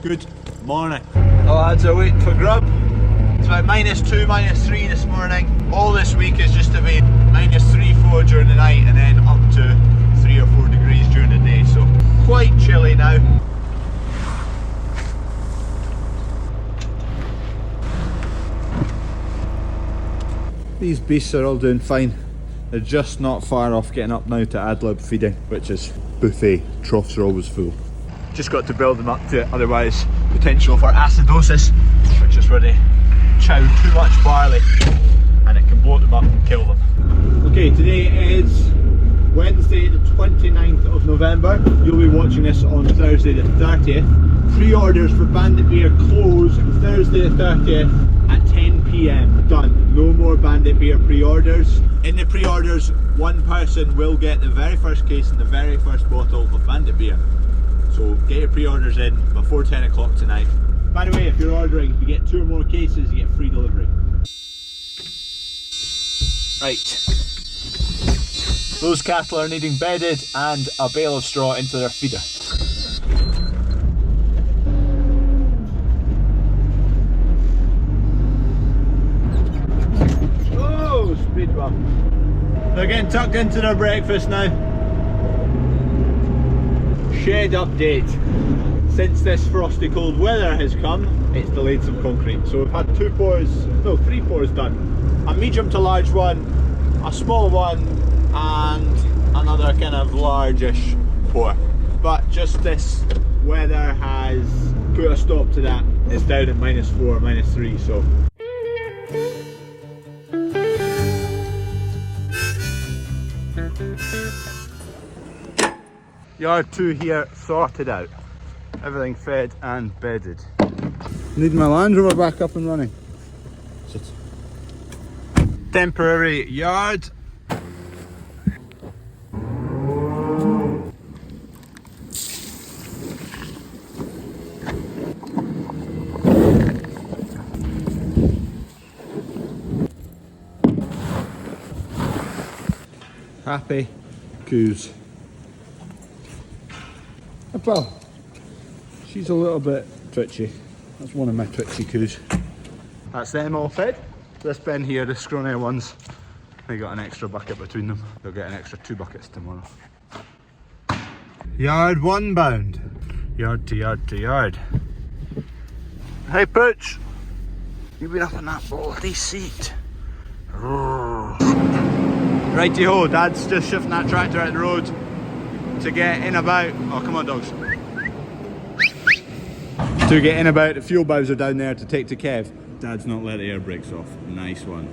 Good morning. The lads are waiting for grub. It's about -2, -3 this morning. All this week is just to be -3, -4 during the night and then up to 3 or 4 degrees during the day, so quite chilly now. These beasts are all doing fine. They're just not far off getting up now to ad lib feeding, which is buffet. Troughs are always full. Just got to build them up to it, otherwise potential for acidosis, which is where they chow too much barley and it can bloat them up and kill them. Okay, today is Wednesday the 29th of November. You'll be watching this on Thursday the 30th. Pre-orders for Bandit beer close Thursday the 30th at 10 PM. Done. No more Bandit beer pre-orders. In the pre-orders, one person will get the very first case and the very first bottle of Bandit beer. So get your pre-orders in before 10 o'clock tonight. By the way, if you're ordering, if you get 2 or more cases, you get free delivery. Right. Those cattle are needing bedded and a bale of straw into their feeder. Oh, speed bump. They're getting tucked into their breakfast now. Shed update. Since this frosty cold weather has come, it's delayed some concrete. So we've had 3 pours done. A medium to large one, a small one, and another kind of largish pour. But just this weather has put a stop to that. It's down at -4, -3, so. Yard 2 here sorted out. Everything fed and bedded. Need my Land Rover back up and running. Sit. Temporary yard. Happy coos. Well, she's a little bit twitchy. That's one of my twitchy coos. That's them all fed. This bin here, the scrawny ones, they got an extra bucket between them. They'll get an extra 2 buckets tomorrow. Yard 1 bound. Yard to yard to yard. Hey Pooch! You've been up in that bloody seat. Righty ho, Dad's just shifting that tractor out the road to get in about. Oh, come on, dogs. To get in about, the fuel bows are down there to take to Kev. Dad's not let the air brakes off. Nice one.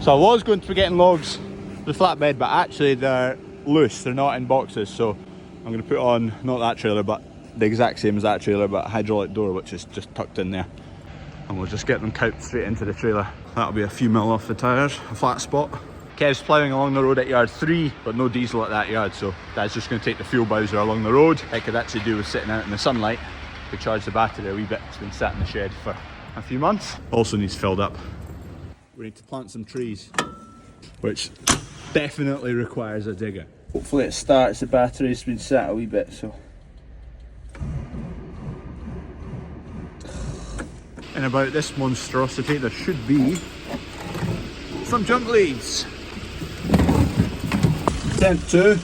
So I was going to be getting logs for the flatbed, but actually they're loose. They're not in boxes, so I'm going to put on not that trailer, but the exact same as that trailer, but a hydraulic door, which is just tucked in there. And we'll just get them cowed straight into the trailer. That'll be a few mil off the tyres, a flat spot. Kev's ploughing along the road at yard 3, but no diesel at that yard, so Dad's just going to take the fuel bowser along the road. I could actually do with sitting out in the sunlight to charge the battery a wee bit. It's been sat in the shed for a few months. Also needs filled up. We need to plant some trees, which definitely requires a digger. Hopefully it starts, the battery's been sat a wee bit, so. And about this monstrosity, there should be some junk leaves. Attempt 2.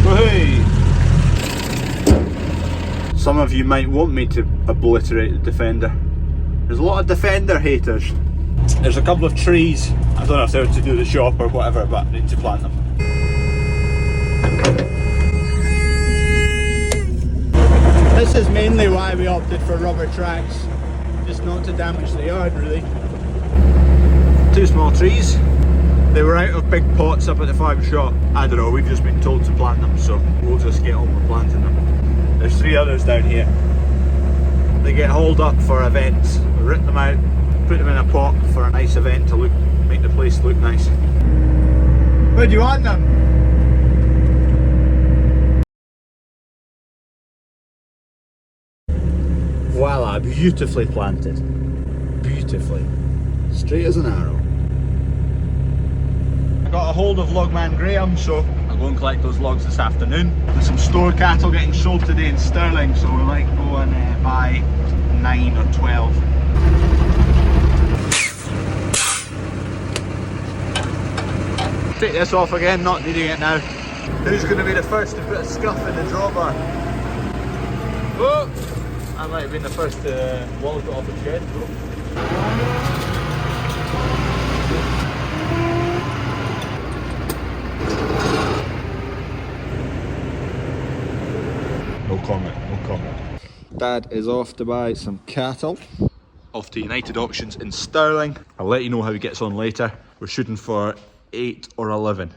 Woohoo! Some of you might want me to obliterate the Defender. There's a lot of Defender haters. There's a couple of trees, I don't know if they're to do the shop or whatever, but I need to plant them. This is mainly why we opted for rubber tracks, just not to damage the yard really. 2 small trees. They were out of big pots up at the farm shop. I don't know, we've just been told to plant them, so we'll just get on with planting them. There's 3 others down here. They get hauled up for events. We rip them out, put them in a pot for a nice event to make the place look nice. Where do you want them? Voila, beautifully planted. Beautifully. Straight as an arrow. I got a hold of Logman Graham, so I'll go and collect those logs this afternoon. There's some store cattle getting sold today in Stirling, so we might go and buy 9 or 12. Take this off again, not needing it now. Who's going to be the first to put a scuff in the drawbar? Oh! I might have been the first to wallop it off the shed. No comment, no comment. Dad is off to buy some cattle. Off to United Auctions in Stirling. I'll let you know how he gets on later. We're shooting for 8 or 11.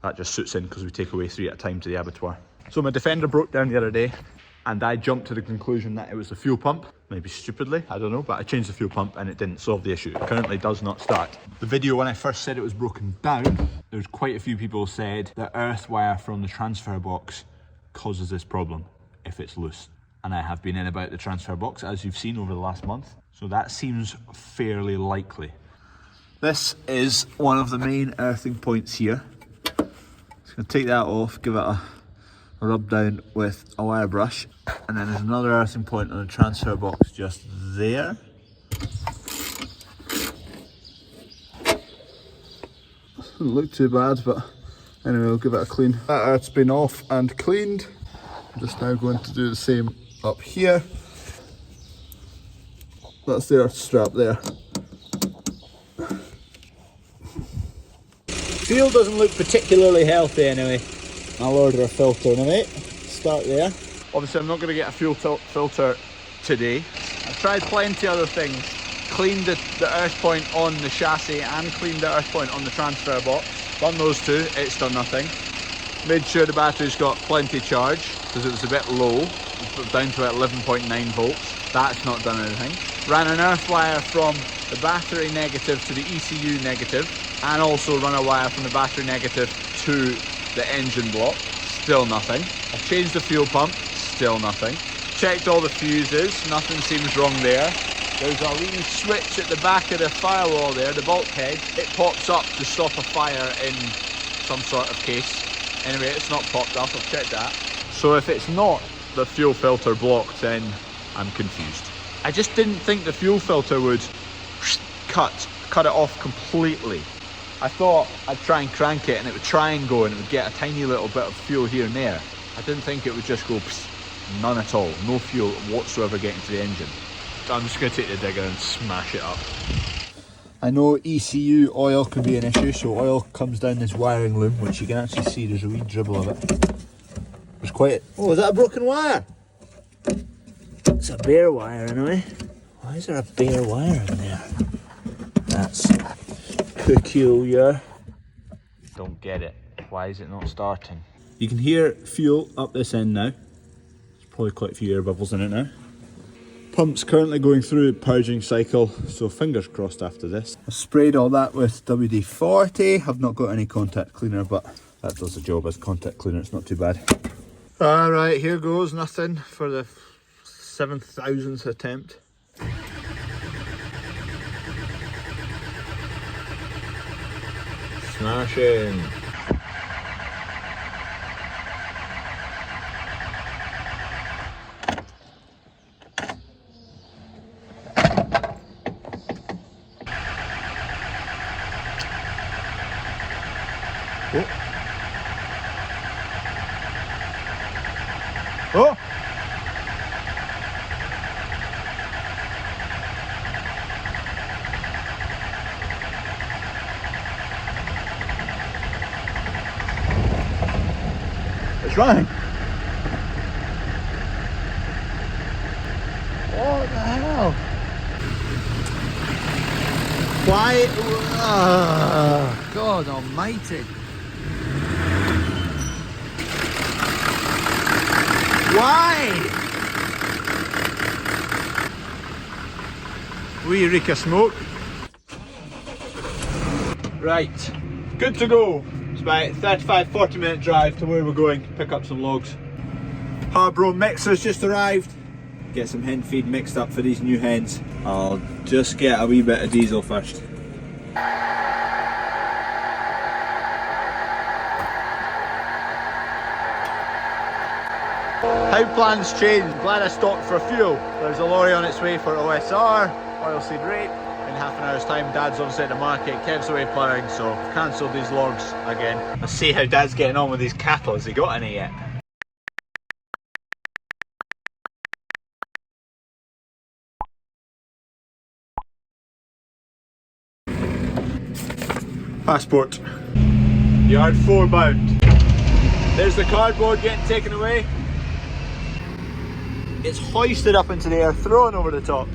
That just suits in because we take away 3 at a time to the abattoir. So my Defender broke down the other day and I jumped to the conclusion that it was the fuel pump. Maybe stupidly, I don't know, but I changed the fuel pump and it didn't solve the issue. It currently does not start. The video when I first said it was broken down, there's quite a few people who said the earth wire from the transfer box causes this problem if it's loose. And I have been in about the transfer box as you've seen over the last month. So that seems fairly likely. This is one of the main earthing points here. Just gonna take that off, give it a rub down with a wire brush. And then there's another earthing point on the transfer box just there. Doesn't look too bad, but anyway, we'll give it a clean. That earth's been off and cleaned. I'm just now going to do the same up here. That's the earth strap there. Fuel doesn't look particularly healthy anyway. I'll order a filter in a minute. Start there. Obviously I'm not going to get a fuel filter today. I've tried plenty other things. Cleaned the earth point on the chassis and cleaned the earth point on the transfer box. Done those two, it's done nothing. Made sure the battery's got plenty charge because it was a bit low. It's down to about 11.9 volts. That's not done anything. Ran an earth wire from the battery negative to the ECU negative, and also run a wire from the battery negative to the engine block. Still nothing. I changed the fuel pump. Still nothing. Checked all the fuses. Nothing seems wrong there. There's a wee switch at the back of the firewall there, the bulkhead. It pops up to stop a fire in some sort of case. Anyway, it's not popped up. I've checked that. So if it's not the fuel filter blocked, then I'm confused. I just didn't think the fuel filter would cut it off completely. I thought I'd try and crank it and it would try and go and it would get a tiny little bit of fuel here and there. I didn't think it would just go none at all. No fuel whatsoever getting to the engine. So I'm just going to take the digger and smash it up. I know ECU oil could be an issue, so oil comes down this wiring loom, which you can actually see there's a wee dribble of it. There's quite oh, is that a broken wire? It's a bare wire anyway. Why is there a bare wire in there? That's peculiar. Don't get it. Why is it not starting? You can hear fuel up this end now. There's probably quite a few air bubbles in it now. Pump's currently going through a purging cycle, so fingers crossed after this. I sprayed all that with WD-40. I've not got any contact cleaner, but that does the job as contact cleaner. It's not too bad. Alright, here goes nothing for the 7,000th attempt. Smashing. Oh. Oh. It's running. What the hell? Why? God almighty. Why? Wee reek of smoke. Right, good to go. It's about 35-40 minute drive to where we're going. Pick up some logs. Harbro mixer's just arrived. Get some hen feed mixed up for these new hens. I'll just get a wee bit of diesel first. Now plans change. Glad I stopped for fuel. There's a lorry on its way for OSR, oilseed rape. In half an hour's time, Dad's on site at the market, Kev's away ploughing, so I've cancelled these logs again. Let's see how Dad's getting on with these cattle. Has he got any yet? Passport. Yard 4 bound. There's the cardboard getting taken away. It's hoisted up into the air, thrown over the top.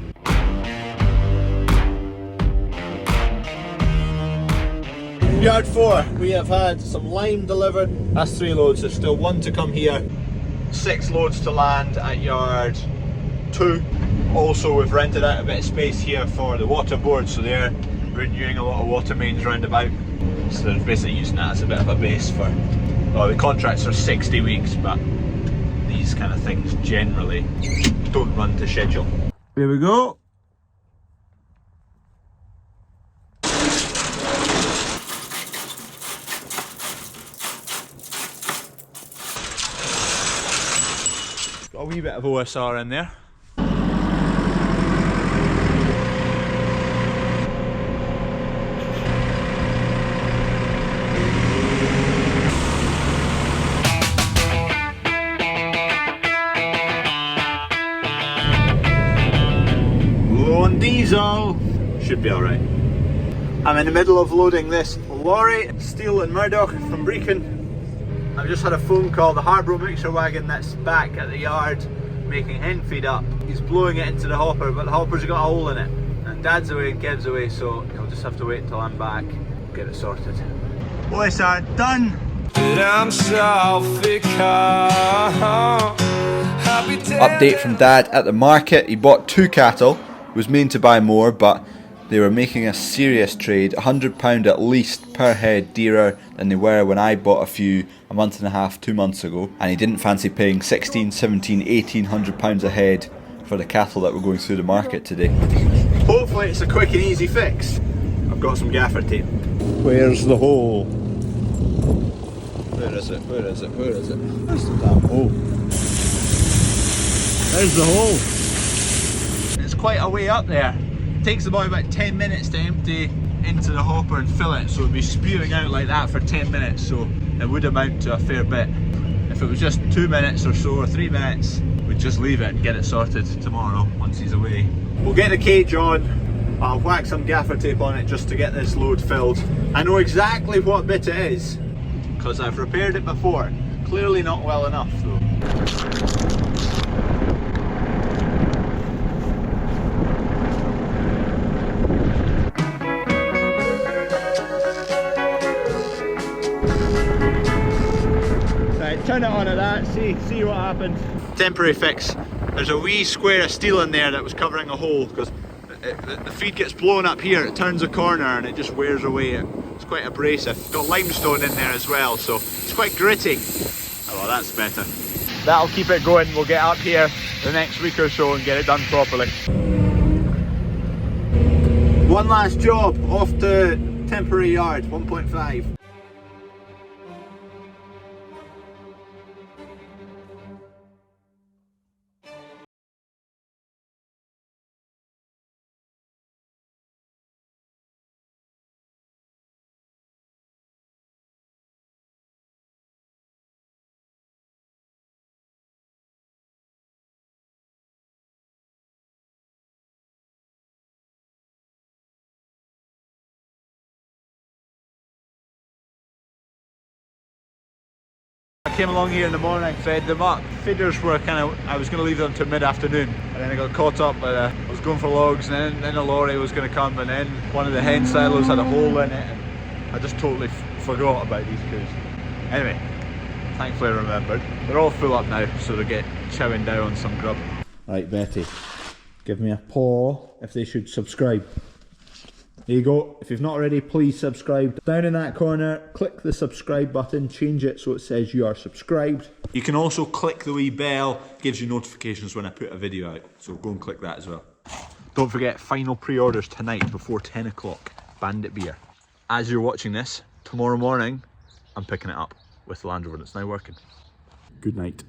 Yard 4, we have had some lime delivered. That's 3 loads, there's still 1 to come here. 6 loads to land at yard 2. Also, we've rented out a bit of space here for the water board, so they're renewing a lot of water mains round about. So they're basically using that as a bit of a base for, well, the contracts are 60 weeks, but these kind of things generally don't run to schedule. Here we go. Got a wee bit of OSR in there. Diesel should be alright. I'm in the middle of loading this lorry, Steele and Murdoch from Brecon. I've just had a phone call, the Harborough mixer wagon that's back at the yard making hen feed up. He's blowing it into the hopper, but the hopper's got a hole in it. And Dad's away and Kev's away, so he'll just have to wait until I'm back, get it sorted. OSR done! Update from Dad at the market. He bought 2 cattle. Was meant to buy more, but they were making a serious trade, £100 at least per head dearer than they were when I bought a few a month and a half, 2 months ago, and he didn't fancy paying £1,600, £1,700, £1,800 a head for the cattle that were going through the market today. Hopefully it's a quick and easy fix. I've got some gaffer tape. Where's the hole? Where is it? Where is it? Where is it? Where's the damn hole? There's the hole. It's quite a way up there. It takes about 10 minutes to empty into the hopper and fill it, so it'll be spewing out like that for 10 minutes, so it would amount to a fair bit. If it was just 2 minutes or so, or 3 minutes, we'd just leave it and get it sorted tomorrow once he's away. We'll get the cage on. I'll whack some gaffer tape on it just to get this load filled. I know exactly what bit it is, because I've repaired it before. Clearly not well enough though. Turn it on at that, see what happens. Temporary fix. There's a wee square of steel in there that was covering a hole, because the feed gets blown up here, it turns a corner and it just wears away. It's quite abrasive. It's got limestone in there as well, so it's quite gritty. Oh well, that's better. That'll keep it going. We'll get up here the next week or so and get it done properly. One last job off the temporary yard, 1.5. I came along here in the morning, fed them up. Feeders were I was going to leave them till mid-afternoon, and then I got caught up with I was going for logs, and then a lorry was going to come, and then one of the hen silos had a hole in it, and I just totally forgot about these cows. Anyway, thankfully I remembered. They're all full up now, so they'll get chowing down on some grub. Right, Betty, give me a paw if they should subscribe. There you go. If you've not already, please subscribe. Down in that corner, click the subscribe button, change it so it says you are subscribed. You can also click the wee bell, gives you notifications when I put a video out, so go and click that as well. Don't forget, final pre-orders tonight before 10 o'clock, Bandit beer. As you're watching this, tomorrow morning, I'm picking it up with the Land Rover that's now working. Good night.